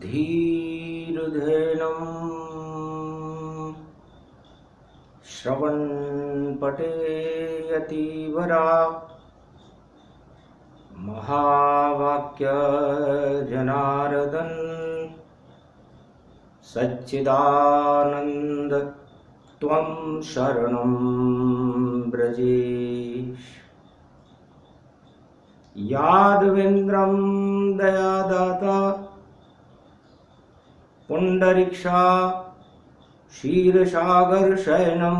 धीर्धेनं श्रवणपटे यतिवरा महावाक्य जनार्दन सच्चिदानंद त्वं शरणं ब्रजेश। यादवेन्द्रं दयादाता पुंडरीक्षा क्षीरसागर शयनं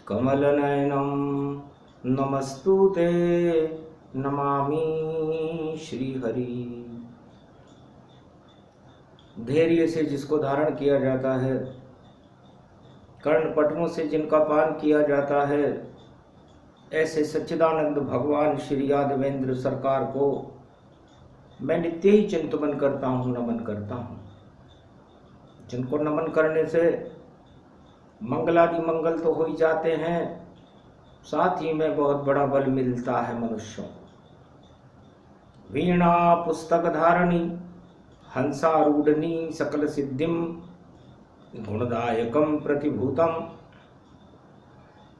कमलनयनं नमस्तुते नमामि श्रीहरि। धैर्य से जिसको धारण किया जाता है, कर्णपटुओं से जिनका पान किया जाता है, ऐसे सच्चिदानंद भगवान श्री यादवेंद्र सरकार को मैं नित्य ही चिंतन करता हूँ, नमन करता हूँ। जिनको नमन करने से मंगलादि मंगल तो हो ही जाते हैं, साथ ही में बहुत बड़ा बल मिलता है मनुष्यों को। वीणा पुस्तक धारणी हंसारूढ़नी सकल सिद्धिम गुणदायकम प्रतिभूतम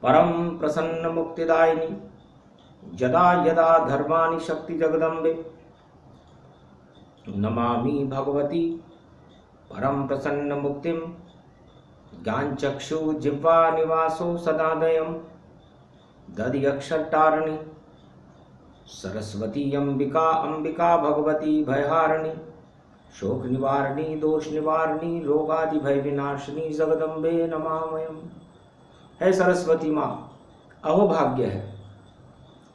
परम प्रसन्न मुक्तिदायिनी यदा यदा धर्माणि शक्ति जगदम्बे नमामि भगवती परम प्रसन्न मुक्तिम ज्ञानचक्षु जिह्वा निवासो सदादयम दधि अक्षरतारिणी सरस्वती अंबिका अंबिका भगवती भयहारिणी शोक निवारणी दोष निवारणी रोगादि भय विनाशिनी जगदम्बे नमामयम। है सरस्वती माँ, अहोभाग्य है,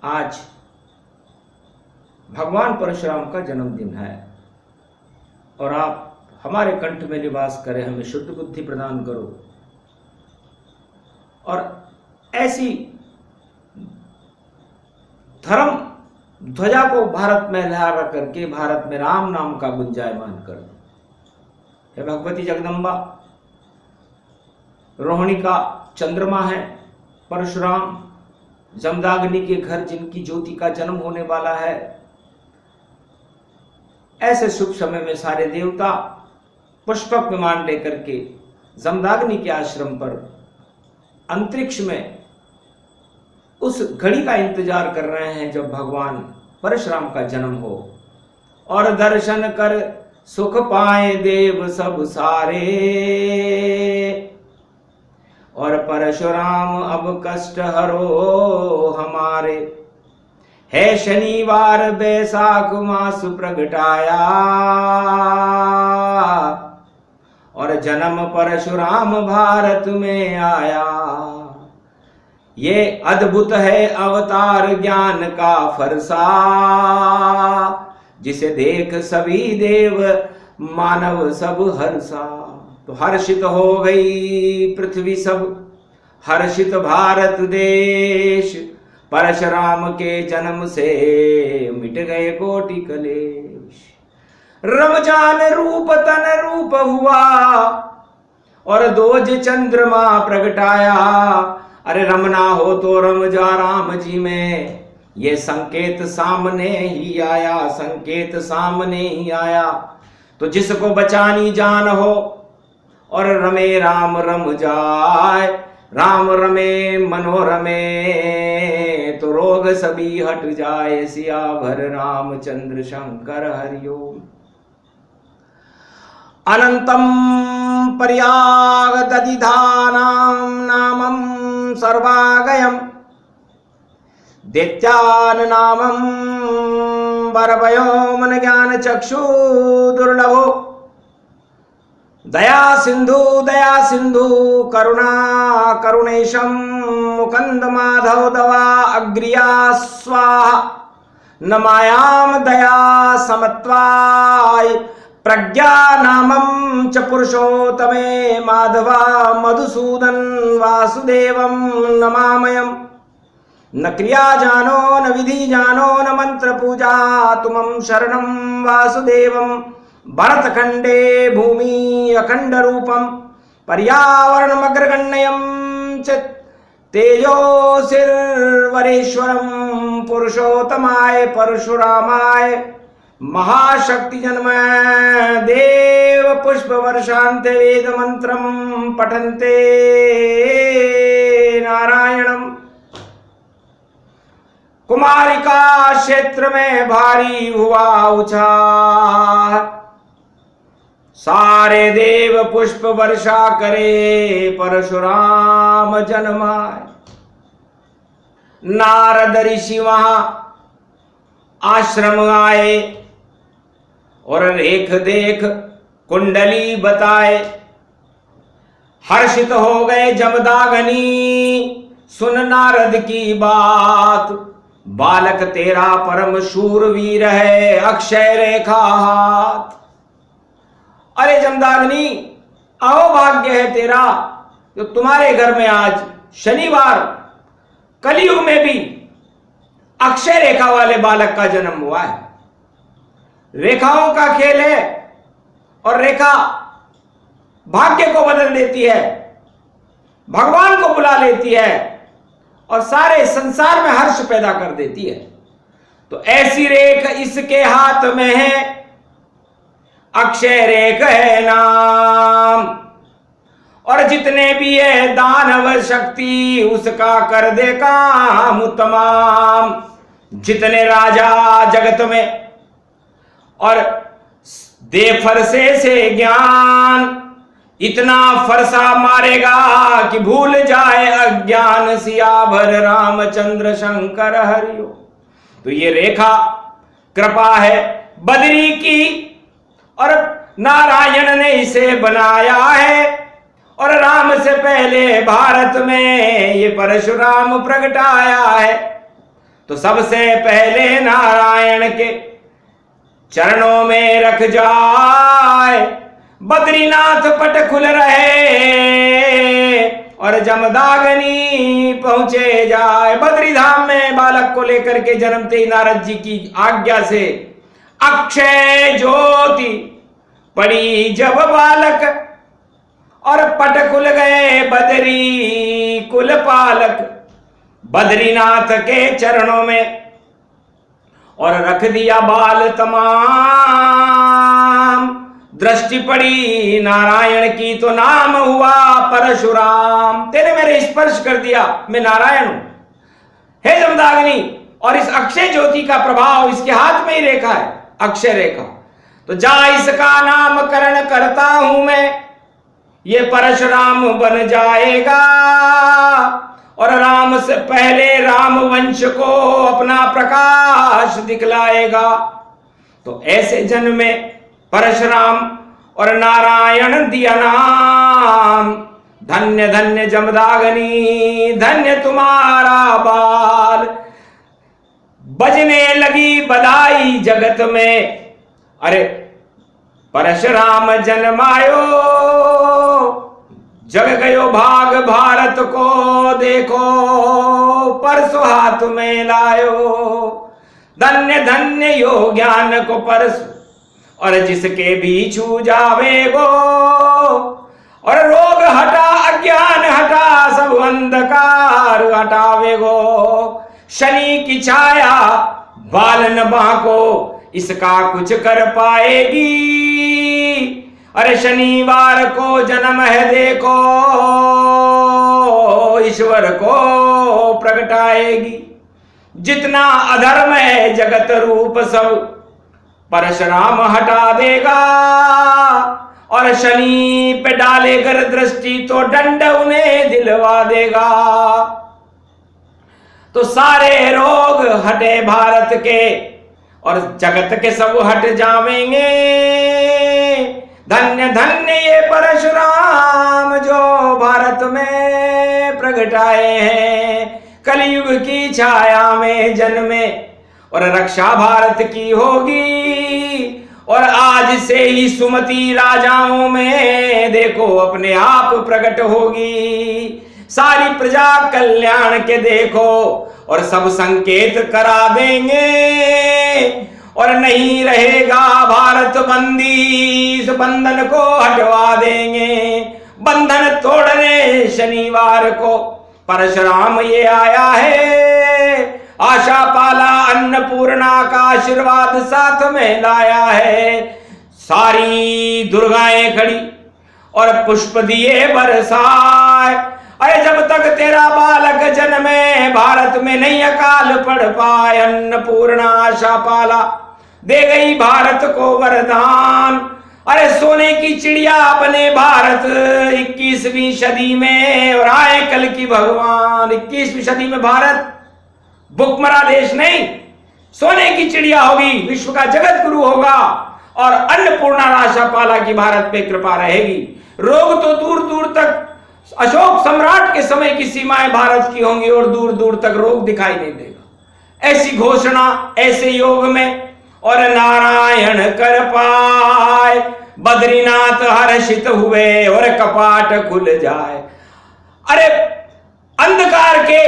आज भगवान परशुराम का जन्मदिन है और आप हमारे कंठ में निवास करें, हमें शुद्ध बुद्धि प्रदान करो और ऐसी धर्म ध्वजा को भारत में लहरा करके भारत में राम नाम का गुंजायमान कर दो। हे भगवती जगदम्बा, रोहिणी का चंद्रमा है परशुराम, जमदाग्नि के घर जिनकी ज्योति का जन्म होने वाला है, ऐसे शुभ समय में सारे देवता पुष्पक विमान लेकर के जमदाग्नि के आश्रम पर अंतरिक्ष में उस घड़ी का इंतजार कर रहे हैं जब भगवान परशुराम का जन्म हो और दर्शन कर सुख पाए देव सब सारे और परशुराम अब कष्ट हरो हमारे। है शनिवार बैसाख मास प्रगटाया और जन्म परशुराम भारत में आया। ये अद्भुत है अवतार ज्ञान का फरसा, जिसे देख सभी देव मानव सब हर्षा। तो हर्षित हो गई पृथ्वी सब, हर्षित भारत देश, परशुराम के जन्म से मिट गए कोटि कलेश। रमजान रूप तन रूप हुआ और दोज चंद्रमा प्रगटाया। अरे रमना हो तो रम जा राम जी में, ये संकेत सामने ही आया, संकेत सामने ही आया। तो जिसको बचानी जान हो और रमे राम रम जाए, राम रमे मनोरमे तो रोग सभी हट जाए। सियावर रामचंद्र शंकर हरिओम। अनंतम पर्याग दधिधानाम नामम सर्वागयम दैत्यान नामम बरवयो मन ज्ञान चक्षु दुर्लभो। दया सिंधु करुणा करुणेशम मुकंद माधव दवा अग्रिया स्वाहा। नमायाम दया समत्वाय प्रज्ञा नामं च पुरुषोत्तमे माधवा मधुसूदन वासुदेवं नमामयम्। न क्रिया जानो न विधि जानो न मंत्र पूजा तुमं शरणं वासुदेवं। भरतखंडे भूमि अखंड रूपम पर्यावरणमग्रगण्यं च तेजोसिर्वरेश्वरं पुरुषोत्तमाय परशुरामाय महाशक्ति जन्म देव पुष्प वर्षांते वेद मंत्रम पठन्ते नारायणम। कुमारिका क्षेत्र में भारी हुआ उछाल, सारे देव पुष्प वर्षा करे परशुराम जन्माए। नारद ऋषि वहां आश्रम आए और रेख देख कुंडली बताए। हर्षित हो गए जमदाग्नि सुन नारद की बात। बालक तेरा परम शूरवीर है, अक्षय रेखा हाथ। अरे जमदाग्नि, आओ भाग्य है तेरा जो तुम्हारे घर में आज शनिवार कलयुग में भी अक्षय रेखा वाले बालक का जन्म हुआ है। रेखाओं का खेल है और रेखा भाग्य को बदल देती है, भगवान को बुला लेती है और सारे संसार में हर्ष पैदा कर देती है। तो ऐसी रेख इसके हाथ में है, अक्षय रेख है नाम। और जितने भी है दानव शक्ति उसका कर दे काम तमाम। जितने राजा जगत में और दे फरसे से ज्ञान, इतना फरसा मारेगा कि भूल जाए अज्ञान। सियावर रामचंद्र शंकर हरियो। तो ये रेखा कृपा है बद्री की और नारायण ने इसे बनाया है। और राम से पहले भारत में ये परशुराम प्रगटाया है। तो सबसे पहले नारायण के चरणों में रख जाए, बद्रीनाथ पट खुल रहे और जमदाग्नि पहुंचे जाए। बद्री धाम में बालक को लेकर के जन्मते ही नारद जी की आज्ञा से अक्षय ज्योति पड़ी जब बालक और पट खुल गए बद्री कुल पालक बद्रीनाथ के चरणों में और रख दिया बाल तमाम। दृष्टि पड़ी नारायण की तो नाम हुआ परशुराम। तेरे मेरे स्पर्श कर दिया, मैं नारायण हूं। हे जमदाग्नि, और इस अक्षय ज्योति का प्रभाव इसके हाथ में ही रेखा है, अक्षय रेखा। तो जा इसका नामकरण करता हूं मैं, ये परशुराम बन जाएगा और राम से पहले राम वंश को अपना प्रकाश दिखलाएगा। तो ऐसे जन्म में परशुराम और नारायण दिया नाम। धन्य धन्य जमदाग्नि, धन्य तुम्हारा बाल। बजने लगी बधाई जगत में, अरे परशुराम जन्मायो, जग गयो भाग भारत को देखो, परसो हाथ में लायो। धन्य धन्य यो ज्ञान को परसो, और जिसके भी छू जावे गो। और रोग हटा, अज्ञान हटा, सब अंधकार हटावे गो। शनि की छाया बालन बांको, इसका कुछ कर पाएगी। अरे शनिवार को जन्म है देखो, ईश्वर को प्रगटाएगी। जितना अधर्म है जगत रूप सब परशुराम हटा देगा। और शनि पे डाले कर दृष्टि तो दंड उन्हें दिलवा देगा। तो सारे रोग हटे भारत के और जगत के सब हट जावेंगे। धन्य धन्य ये परशुराम जो भारत में प्रगटाए हैं। कलयुग की छाया में जन्मे और रक्षा भारत की होगी। और आज से ही सुमति राजाओं में देखो अपने आप प्रकट होगी। सारी प्रजा कल्याण के देखो और सब संकेत करा देंगे। और नहीं रहेगा भारत बंदी, इस बंधन को हटवा देंगे। बंधन तोड़ने शनिवार को परशुराम ये आया है। आशा पाला अन्नपूर्णा का आशीर्वाद साथ में लाया है। सारी दुर्गाएं खड़ी और पुष्प दिए बरसाए। अरे जब तक तेरा बालक जन्मे भारत में नहीं अकाल पड़ पाए। अन्नपूर्णा आशा पाला दे गई भारत को वरदान। अरे सोने की चिड़िया बने भारत 21वीं सदी में। और आए कल की भगवान 21वीं सदी में भारत भुखमरा देश नहीं, सोने की चिड़िया होगी, विश्व का जगत गुरु होगा और अन्नपूर्णा आशा पाला की भारत पे कृपा रहेगी। रोग तो दूर दूर तक, अशोक सम्राट के समय की सीमाएं भारत की होंगी और दूर दूर तक रोग दिखाई नहीं देगा। ऐसी घोषणा ऐसे योग में और नारायण कर पाए। बद्रीनाथ हर्षित हुए और कपाट खुल जाए। अरे अंधकार के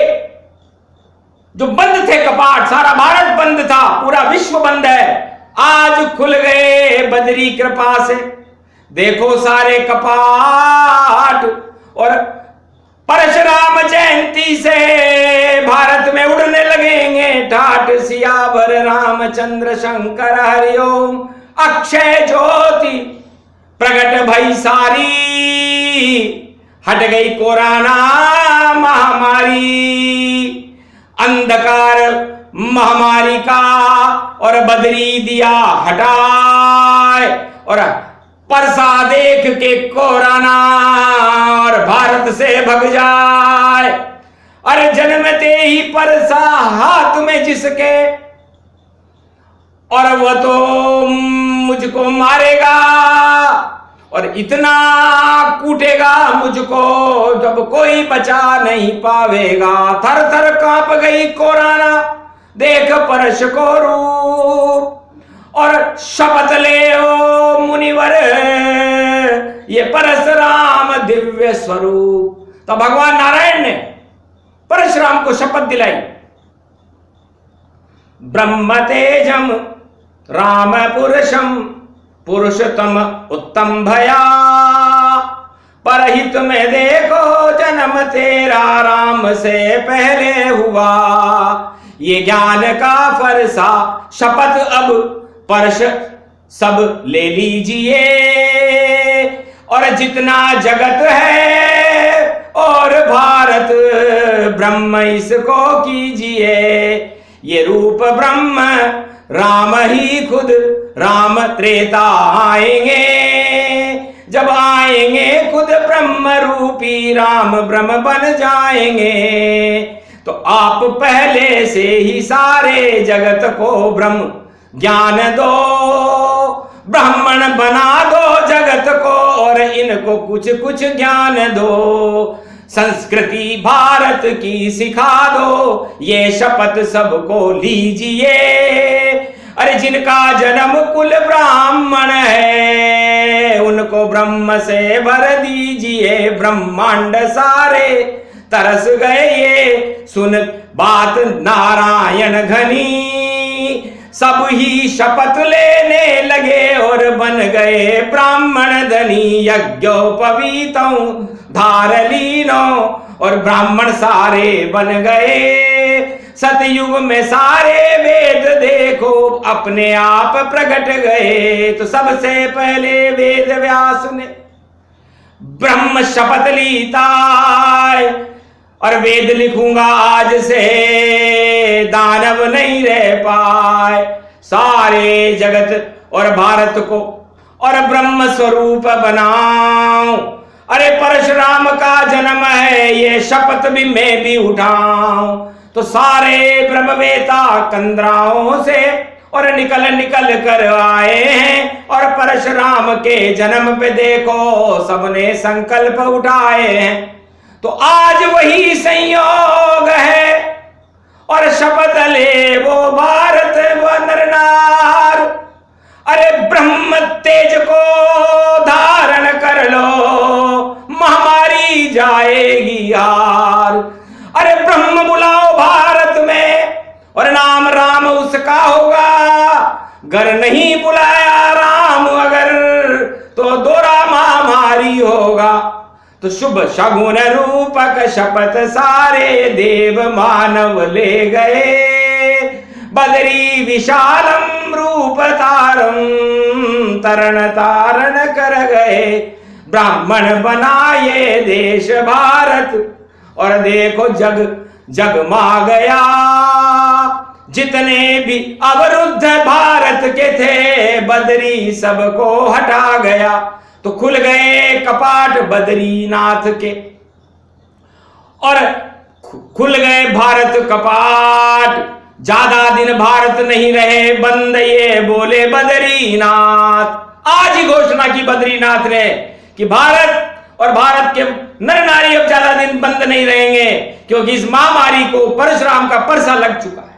जो बंद थे कपाट, सारा भारत बंद था, पूरा विश्व बंद है, आज खुल गए बद्री कृपा से। देखो सारे कपाट। और परशुराम जयंती से भारत में उड़ने लगेंगे ठाट। सियावर रामचंद्र शंकर हरिओम। अक्षय ज्योति प्रगट भई सारी। हट गई कोरोना महामारी। अंधकार महामारी का और बदरी दिया हटाए। और परसा देख के कोरोना और भारत से भग जाए। अरे जन्मते ही परसा हाथ में जिसके, और वह तो मुझको मारेगा और इतना कूटेगा मुझको जब कोई बचा नहीं पावेगा। थर थर कांप गई कोरोना देख परश को रूप। और शपथ ले ओ मुनिवर ये परशुराम दिव्य स्वरूप। तो भगवान नारायण ने परशुराम को शपथ दिलाई। ब्रह्म तेजम राम पुरुषम पुरुषोत्तम उत्तम भया। परहित में देखो जन्म तेरा राम से पहले हुआ। ये ज्ञान का फरसा शपथ अब परश सब ले लीजिए। और जितना जगत है और भारत ब्रह्म इसको कीजिए। ये रूप ब्रह्म राम ही खुद राम त्रेता आएंगे। जब आएंगे खुद ब्रह्म रूपी राम ब्रह्म बन जाएंगे। तो आप पहले से ही सारे जगत को ब्रह्म ज्ञान दो। ब्राह्मण बना दो जगत को और इनको कुछ कुछ ज्ञान दो। संस्कृति भारत की सिखा दो ये शपथ सबको लीजिए। अरे जिनका जन्म कुल ब्राह्मण है उनको ब्रह्म से भर दीजिए। ब्रह्मांड सारे तरस गए ये सुन बात नारायण घनी। सब ही शपथ लेने लगे और बन गए ब्राह्मण धनी। यज्ञोपवीतों धारलीनों और ब्राह्मण सारे बन गए। सतयुग में सारे वेद देखो अपने आप प्रकट गए। तो सबसे पहले वेद व्यास ने ब्रह्म शपथ लीता और वेद लिखूंगा आज से दानव नहीं रह पाए। सारे जगत और भारत को और ब्रह्म स्वरूप बनाओ। अरे परशुराम का जन्म है ये शपथ भी मैं भी उठाऊं। तो सारे ब्रह्मवेता कंदराओं से और निकल निकल कर आए हैं। और परशुराम के जन्म पे देखो सबने संकल्प उठाए हैं। तो आज वही संयोग है और शपथ ले वो भारत व नरनार। अरे ब्रह्म तेज को धारण कर लो महामारी जाएगी यार। अरे ब्रह्म बुलाओ भारत में और नाम राम उसका होगा। घर नहीं बुलाया राम अगर तो दोहरा महामारी होगा। तो शुभ शगुन रूपक शपथ सारे देव मानव ले गए, बदरी विशालम रूप तारम तरण तारण कर गए, ब्राह्मण बनाए देश भारत और देखो जग जगमा गया, जितने भी अवरुद्ध भारत के थे बदरी सबको हटा गया। तो खुल गए कपाट बद्रीनाथ के और खुल गए भारत कपाट, ज्यादा दिन भारत नहीं रहे बंद, ये बोले बद्रीनाथ। आज ही घोषणा की बद्रीनाथ ने कि भारत और भारत के नर नारी अब ज्यादा दिन बंद नहीं रहेंगे, क्योंकि इस महामारी को परशुराम का परसा लग चुका है।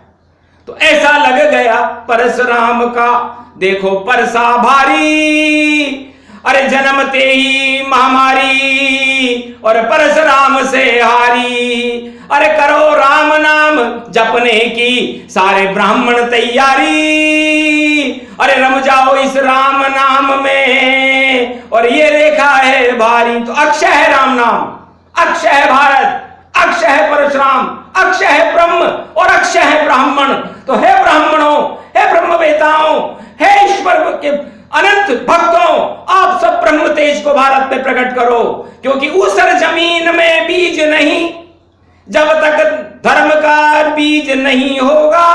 तो ऐसा लग गया परशुराम का देखो परसा भारी, अरे जन्मते ही महामारी और परशुराम से हारी। अरे करो राम नाम जपने की सारे ब्राह्मण तैयारी, अरे रम जाओ इस राम नाम में और ये रेखा है भारी। तो अक्षय है राम नाम, अक्षय है भारत, अक्षय है परशुराम, अक्षय है ब्रह्म और अक्षय है ब्राह्मण। तो हे ब्राह्मणों, हे ब्रह्मवेताओं, हे ईश्वर के अनंत भक्तों, आप सब ब्रह्म तेज को भारत में प्रकट करो, क्योंकि ऊसर जमीन में बीज नहीं, जब तक धर्म का बीज नहीं होगा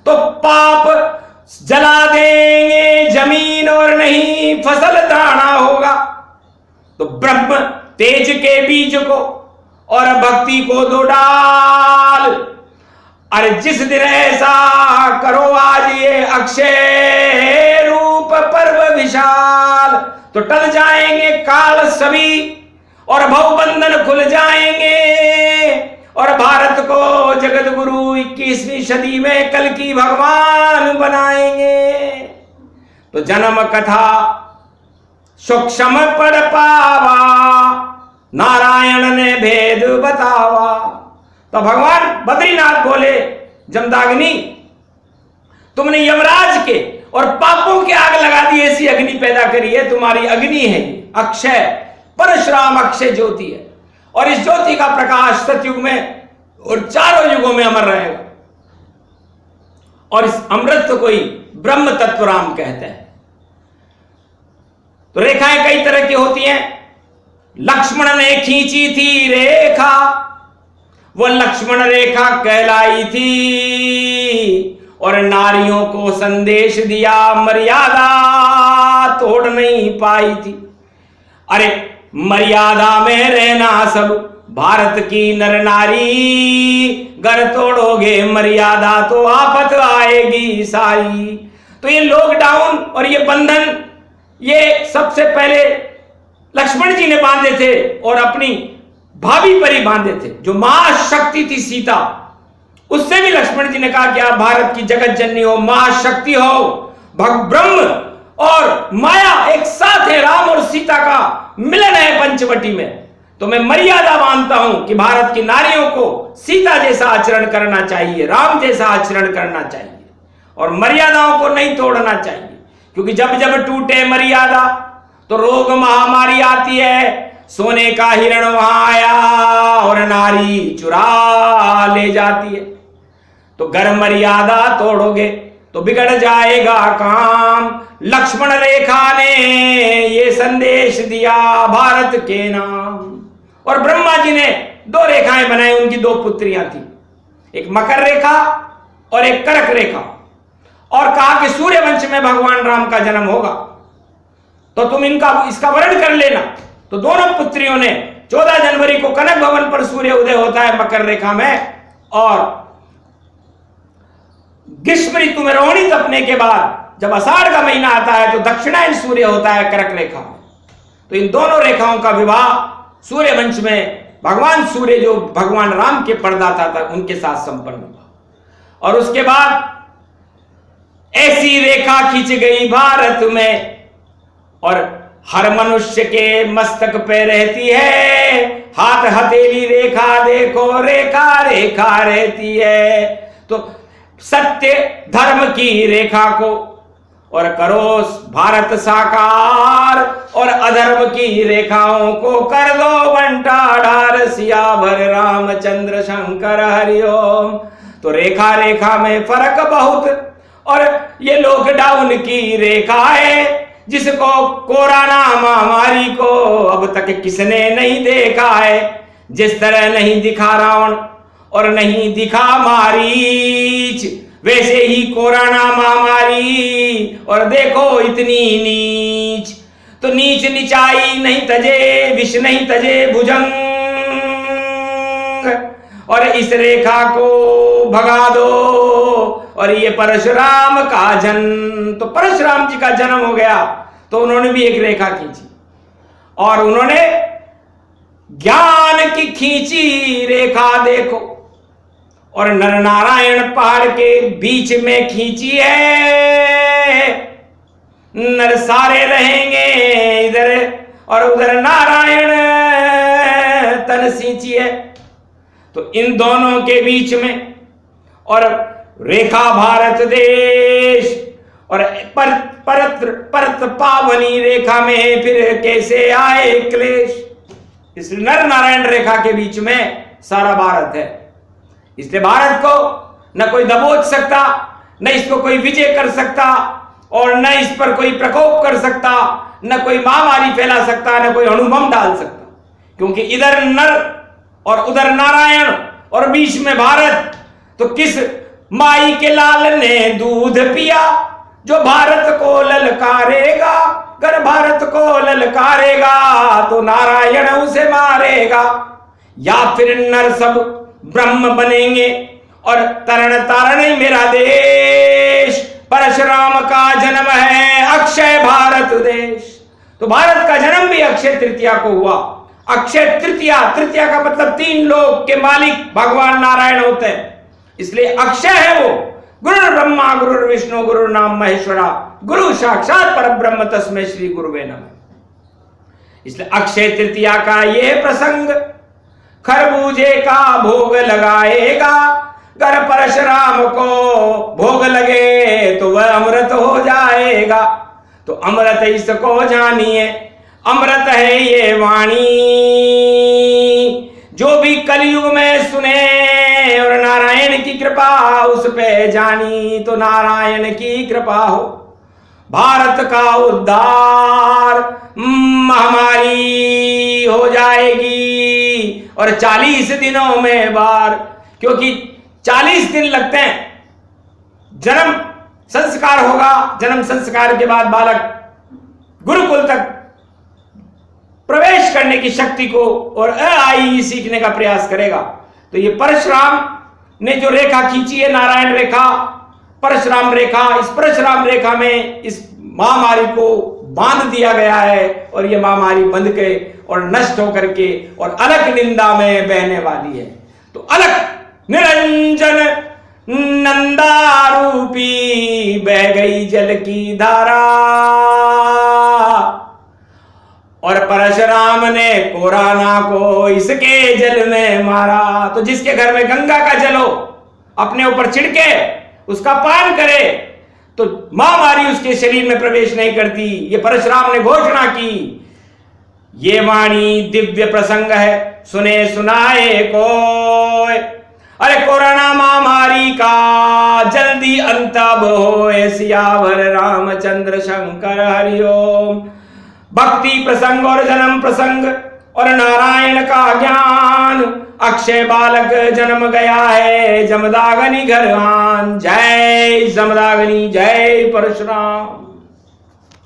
तो पाप जला देंगे जमीन और नहीं फसल दाना होगा। तो ब्रह्म तेज के बीज को और भक्ति को दो डाल। अरे जिस दिन ऐसा करो आज ये अक्षय रूप पर्व विशाल, तो टल जाएंगे काल सभी और भवबंधन खुल जाएंगे और भारत को जगत गुरु 21वीं सदी में कल की भगवान बनाएंगे। तो जन्म कथा सूक्ष्म पढ़ पावा, नारायण ने भेद बतावा। तो भगवान बद्रीनाथ बोले जमदाग्नि, तुमने यमराज के और पापों के आग लगा दी, ऐसी अग्नि पैदा करी है, तुम्हारी अग्नि है अक्षय, परशुराम अक्षय ज्योति है और इस ज्योति का प्रकाश सतयुग में और चारों युगों में अमर रहेगा। और इस अमृत को ही ब्रह्म तत्व राम कहते हैं। तो रेखाएं कई तरह की होती हैं। लक्ष्मण ने खींची थी रेखा, वो लक्ष्मण रेखा कहलाई थी और नारियों को संदेश दिया, मर्यादा तोड़ नहीं पाई थी। अरे मर्यादा में रहना सब भारत की नर नारी, गर तोड़ोगे मर्यादा तो आफत आएगी सारी। तो ये लॉकडाउन और ये बंधन ये सबसे पहले लक्ष्मण जी ने बांधे थे और अपनी भाभी पर ही बांधे थे, जो महाशक्ति थी सीता। उससे भी लक्ष्मण जी ने कहा कि आप भारत की जगत जननी हो, महाशक्ति हो, ब्रह्म और माया एक साथ है, राम और सीता का मिलन है पंचवटी में। तो मैं मर्यादा मानता हूं कि भारत की नारियों को सीता जैसा आचरण करना चाहिए, राम जैसा आचरण करना चाहिए और मर्यादाओं को नहीं तोड़ना चाहिए, क्योंकि जब जब टूटे मर्यादा तो रोग महामारी आती है। सोने का हिरण वहां आया और नारी चुरा ले जाती है। तो गर मर्यादा तोड़ोगे तो बिगड़ जाएगा काम। लक्ष्मण रेखा ने ये संदेश दिया भारत के नाम। और ब्रह्मा जी ने 2 रेखाएं बनाई, उनकी 2 पुत्रियां थी, एक मकर रेखा और एक कर्क रेखा, और कहा कि सूर्य वंश में भगवान राम का जन्म होगा, तो तुम इसका वर्ण कर लेना। तो दोनों पुत्रियों ने 14 जनवरी को कनक भवन पर सूर्य उदय होता है मकर रेखा में, और ग्रीष्म ऋतु में रोहिणी तपने के बाद जब आषाढ़ का महीना आता है तो दक्षिणायन सूर्य होता है कर्क रेखा में। तो इन दोनों रेखाओं का विवाह सूर्य वंश में भगवान सूर्य जो भगवान राम के परदाता था उनके साथ संपन्न हुआ। और उसके बाद ऐसी रेखा खींच गई भारत में, और हर मनुष्य के मस्तक पे रहती है हाथ हथेली रेखा, देखो रेखा रेखा रहती है। तो सत्य धर्म की रेखा को और करो भारत साकार, पार और अधर्म की रेखाओं को कर दो बंटाढार। सियावर रामचंद्र शंकर हरिओम। तो रेखा रेखा में फर्क बहुत, और ये लॉकडाउन की रेखा है जिसको कोरोना महामारी को अब तक किसने नहीं देखा है। जिस तरह नहीं दिखा रावण और नहीं दिखा मारीच, वैसे ही कोरोना महामारी और देखो इतनी नीच। तो नीच निचाई नहीं तजे, विष नहीं तजे भुजंग, और इस रेखा को भगा दो। और ये परशुराम का जन्म, तो परशुराम जी का जन्म हो गया तो उन्होंने भी एक रेखा खींची और उन्होंने ज्ञान की खींची रेखा देखो, और नर नारायण पहाड़ के बीच में खींची है। नर सारे रहेंगे इधर और उधर नारायण तन सींची है। तो इन दोनों के बीच में और रेखा भारत देश, और परत पावनी रेखा में फिर कैसे आए क्लेश। इस नर नारायण रेखा के बीच में सारा भारत है, इसलिए भारत को न कोई दबोच सकता, न इसको कोई विजय कर सकता, और न इस पर कोई प्रकोप कर सकता, न कोई महामारी फैला सकता, न कोई अणुबम डाल सकता, क्योंकि इधर नर और उधर नारायण और बीच में भारत। तो किस माई के लाल ने दूध पिया जो भारत को ललकारेगा। अगर भारत को ललकारेगा तो नारायण उसे मारेगा। या फिर नर सब ब्रह्म बनेंगे और तरण तारण मेरा देश। परशुराम का जन्म है अक्षय भारत देश। तो भारत का जन्म भी अक्षय तृतीया को हुआ। अक्षय तृतीया, तृतीया का मतलब 3 लोक के मालिक भगवान नारायण होते हैं, इसलिए अक्षय है वो। गुरु ब्रह्मा गुरु विष्णु गुरु नाम महेश्वरा, गुरु साक्षात परब्रह्म तस्मै श्री गुरुवे नमः। इसलिए अक्षय तृतीया का ये प्रसंग खरबूजे का भोग लगाएगा। अगर परशुराम को भोग लगे तो वह अमृत हो जाएगा। तो अमृत इसको जानिए, अमृत है ये वाणी। जो भी कलयुग में सुने और नारायण की कृपा उस पे जानी, तो नारायण की कृपा हो। भारत का उद्धार, महामारी हो जाएगी और 40 दिनों में बार, क्योंकि 40 दिन लगते हैं। जन्म संस्कार होगा, जन्म संस्कार के बाद बालक गुरुकुल तक प्रवेश करने की शक्ति को और आई सीखने का प्रयास करेगा। तो ये परशुराम ने जो रेखा खींची है, नारायण रेखा, परशुराम रेखा, इस परशुराम रेखा में इस महामारी को बांध दिया गया है और ये महामारी बंध के और नष्ट होकर के और अलख निंदा में बहने वाली है। तो अलख निरंजन नंदारूपी बह गई जल की धारा, और परशुराम ने कोरोना को इसके जल में मारा। तो जिसके घर में गंगा का जल हो, अपने ऊपर छिड़के, उसका पान करे, तो महामारी उसके शरीर में प्रवेश नहीं करती। ये परशुराम ने घोषणा की। ये वाणी दिव्य प्रसंग है, सुने सुनाए कोय। अरे कोरोना महामारी का जल्दी अंत अब होए, सियावर रामचंद्र शंकर हरिओम। भक्ति प्रसंग और जन्म प्रसंग और नारायण का ज्ञान, अक्षय बालक जन्म गया है जमदाग्नि घर आन। जय जमदाग्नि, जय परशुराम।